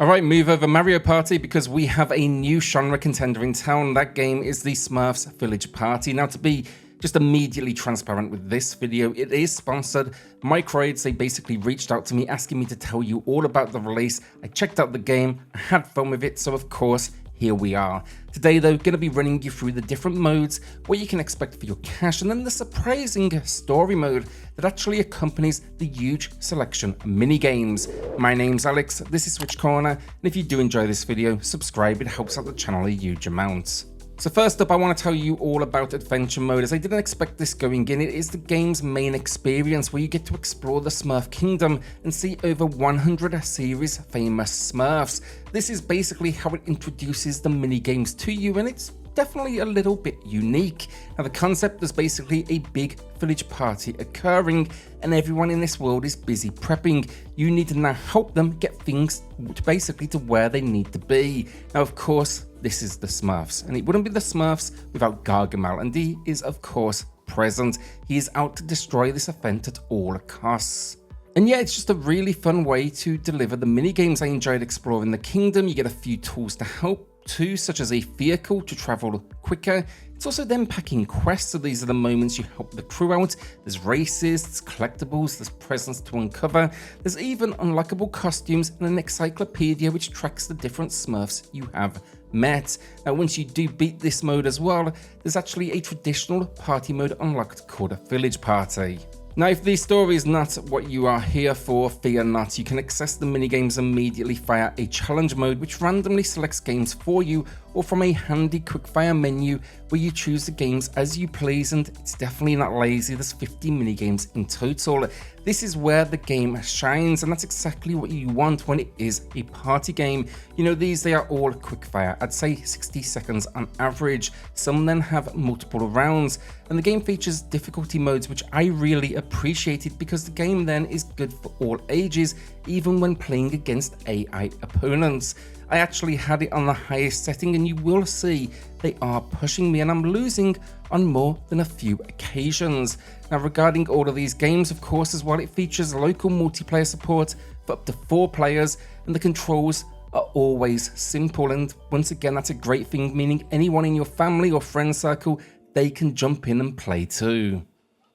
Alright, move over Mario Party because we have a new genre contender in town. That game is the Smurfs Village Party. Now, to be just immediately transparent with this video, it is sponsored. Microids, they basically reached out to me asking me to tell you all about the release. I checked out the game, I had fun with it, so of course, here we are. Today though, going to be running you through the different modes, what you can expect for your cash, and then the surprising story mode that actually accompanies the huge selection of mini-games. My name's Alex, this is SwitchCorner, and if you do enjoy this video, subscribe, it helps out the channel a huge amount. So first up, I want to tell you all about Adventure Mode, as I didn't expect this going in. It is the game's main experience where you get to explore the Smurf Kingdom and see over 100 series famous Smurfs. This is basically how it introduces the mini-games to you, and it's definitely a little bit unique. Now, the concept is basically a big village party occurring and everyone in this world is busy prepping. You need to now help them get things to where they need to be. Now, of course, this is the Smurfs, and it wouldn't be the Smurfs without Gargamel, and he is of course present. He is out to destroy this event at all costs. And yeah, it's just a really fun way to deliver the mini games. I enjoyed exploring the kingdom. You get a few tools to help too, such as a vehicle to travel quicker. It's also then packing quests, so these are the moments you help the crew out. There's races, there's collectibles, there's presents to uncover. There's even unlockable costumes and an encyclopedia which tracks the different Smurfs you have met. Now, once you do beat this mode as well, there's actually a traditional party mode unlocked called a Village Party. Now, if the story is not what you are here for, fear not. You can access the minigames immediately via a challenge mode which randomly selects games for you, or from a handy quickfire menu where you choose the games as you please, and it's definitely not lazy. There's 50 minigames in total. This is where the game shines, and that's exactly what you want when it is a party game. You know, they are all quickfire, I'd say 60 seconds on average. Some then have multiple rounds, and the game features difficulty modes which I really appreciated because the game then is good for all ages, even when playing against AI opponents. I actually had it on the highest setting, and you will see they are pushing me, and I'm losing on more than a few occasions. Now, regarding all of these games, of course, as well, it features local multiplayer support for up to 4 players, and the controls are always simple. And once again, that's a great thing, meaning anyone in your family or friend circle, they can jump in and play too.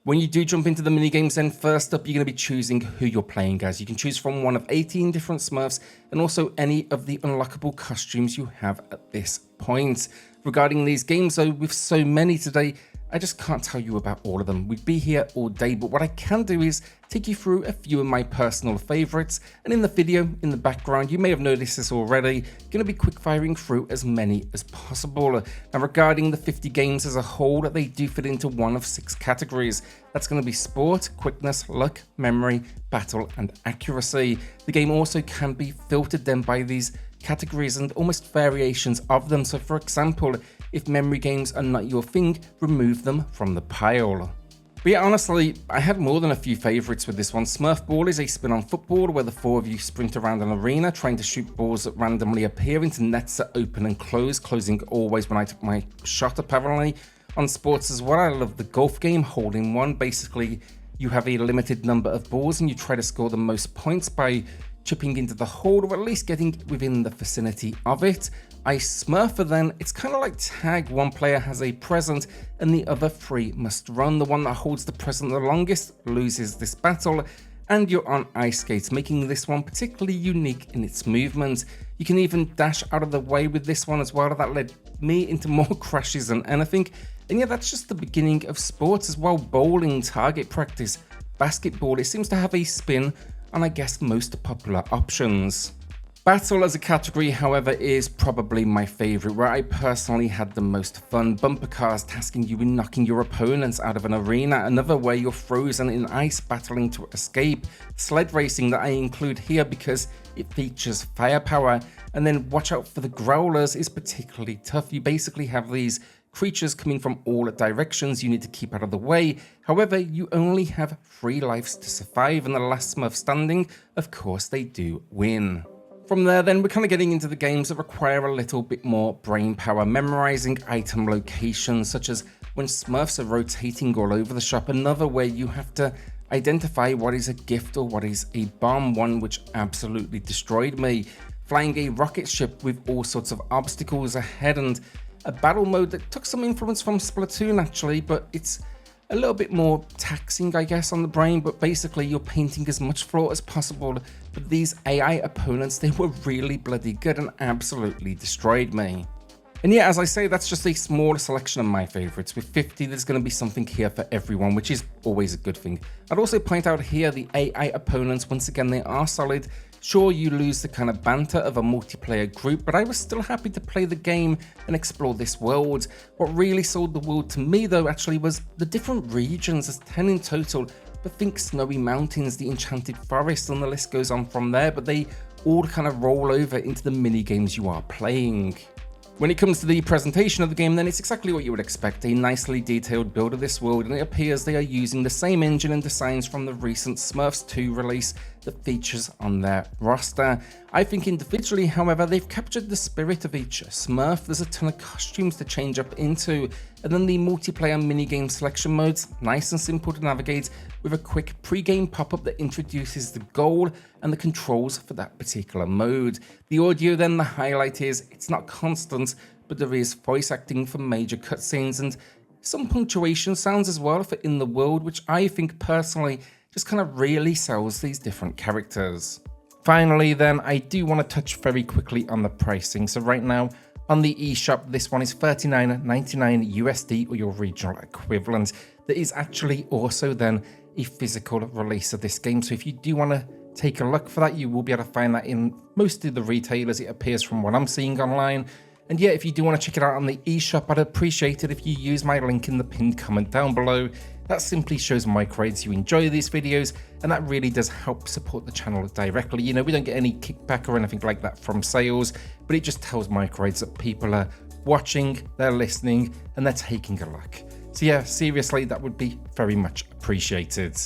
When you do jump into the minigames, then first up, you're going to be choosing who you're playing as. You can choose from one of 18 different Smurfs and also any of the unlockable costumes you have at this point. Regarding these games though, with so many today, I just can't tell you about all of them. We'd be here all day, but what I can do is take you through a few of my personal favorites. And in the video, in the background, you may have noticed this already, going to be quick firing through as many as possible. Now, regarding the 50 games as a whole, they do fit into one of 6 categories. That's going to be sport, quickness, luck, memory, battle, and accuracy. The game also can be filtered then by these categories and almost variations of them. So for example, if memory games are not your thing, remove them from the pile. But yeah, honestly, I had more than a few favorites with this one. Smurf Ball is a spin-on football where the 4 of you sprint around an arena trying to shoot balls that randomly appear into nets that open and close, closing always when I took my shot apparently. On sports as well, I love the golf game, hole-in-one. Basically, you have a limited number of balls and you try to score the most points by chipping into the hole, or at least getting within the vicinity of it. Ice Smurfer then, it's kind of like tag. One player has a present and the other 3 must run. The one that holds the present the longest loses this battle, and you're on ice skates, making this one particularly unique in its movement. You can even dash out of the way with this one as well. That led me into more crashes than anything. And yeah, that's just the beginning of sports as well. Bowling, target practice, basketball, it seems to have a spin on, I guess, most popular options. Battle as a category, however, is probably my favorite, where I personally had the most fun. Bumper cars tasking you in knocking your opponents out of an arena, another where you're frozen in ice battling to escape. Sled racing that I include here because it features firepower, and then watch out for the growlers is particularly tough. You basically have these creatures coming from all directions, you need to keep out of the way. However, you only have 3 lives to survive, and the last Smurf standing, of course, they do win. From there then, we're kind of getting into the games that require a little bit more brain power, memorizing item locations, such as when Smurfs are rotating all over the shop, another where you have to identify what is a gift or what is a bomb, one which absolutely destroyed me. flying a rocket ship with all sorts of obstacles ahead, and a battle mode that took some influence from Splatoon actually, but it's a little bit more taxing, I guess, on the brain. But basically you're painting as much floor as possible, but these AI opponents, they were really bloody good and absolutely destroyed me. And yeah, as I say, that's just a small selection of my favorites. With 50, there's going to be something here for everyone, which is always a good thing. I'd also point out here the AI opponents, once again, they are solid. Sure, you lose the kind of banter of a multiplayer group, but I was still happy to play the game and explore this world. What really sold the world to me though actually was the different regions. There's 10 in total, but think Snowy Mountains, the Enchanted Forest, and the list goes on from there, but they all kind of roll over into the mini games you are playing. When it comes to the presentation of the game, then it's exactly what you would expect, a nicely detailed build of this world, and it appears they are using the same engine and designs from the recent Smurfs 2 release that features on their roster. I think individually, however, they've captured the spirit of each Smurf. There's a ton of costumes to change up into, and then the multiplayer minigame selection modes, nice and simple to navigate, with a quick pre-game pop-up that introduces the goal and the controls for that particular mode. The audio then, the highlight is, it's not constant, but there is voice acting for major cutscenes and some punctuation sounds as well for in the world, which I think personally just kind of really sells these different characters. Finally then, I do want to touch very quickly on the pricing. So right now, on the eShop, this one is $39.99 USD or your regional equivalent. There is actually also then a physical release of this game. So if you do want to take a look for that, you will be able to find that in most of the retailers, it appears, from what I'm seeing online. And yeah, if you do want to check it out on the eShop, I'd appreciate it if you use my link in the pinned comment down below. That simply shows Microids you enjoy these videos, and that really does help support the channel directly. You know, we don't get any kickback or anything like that from sales, but it just tells Microids that people are watching, they're listening, and they're taking a look. So yeah, seriously, that would be very much appreciated.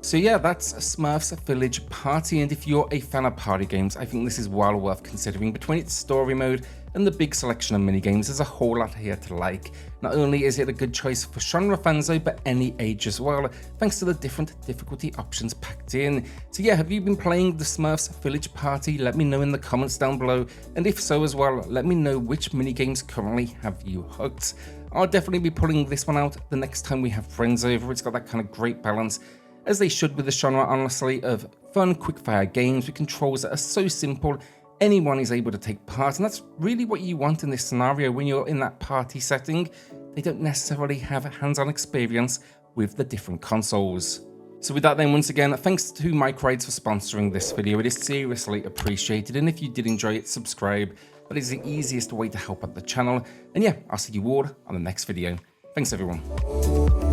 So yeah, that's Smurfs Village Party, and if you're a fan of party games, I think this is well worth considering. Between its story mode and the big selection of minigames, there's a whole lot here to like. Not only is it a good choice for genre fans though, but any age as well, thanks to the different difficulty options packed in. So yeah, have you been playing the Smurfs Village Party? Let me know in the comments down below, and if so as well, let me know which minigames currently have you hooked. I'll definitely be pulling this one out the next time we have friends over. It's got that kind of great balance, as they should with the genre, honestly, of fun quickfire games with controls that are so simple anyone is able to take part, and that's really what you want in this scenario when you're in that party setting. They don't necessarily have hands-on experience with the different consoles. So with that then, once again, thanks to Microids for sponsoring this video. It is seriously appreciated, and if you did enjoy it, subscribe. That is the easiest way to help out the channel. And yeah, I'll see you all on the next video. Thanks everyone.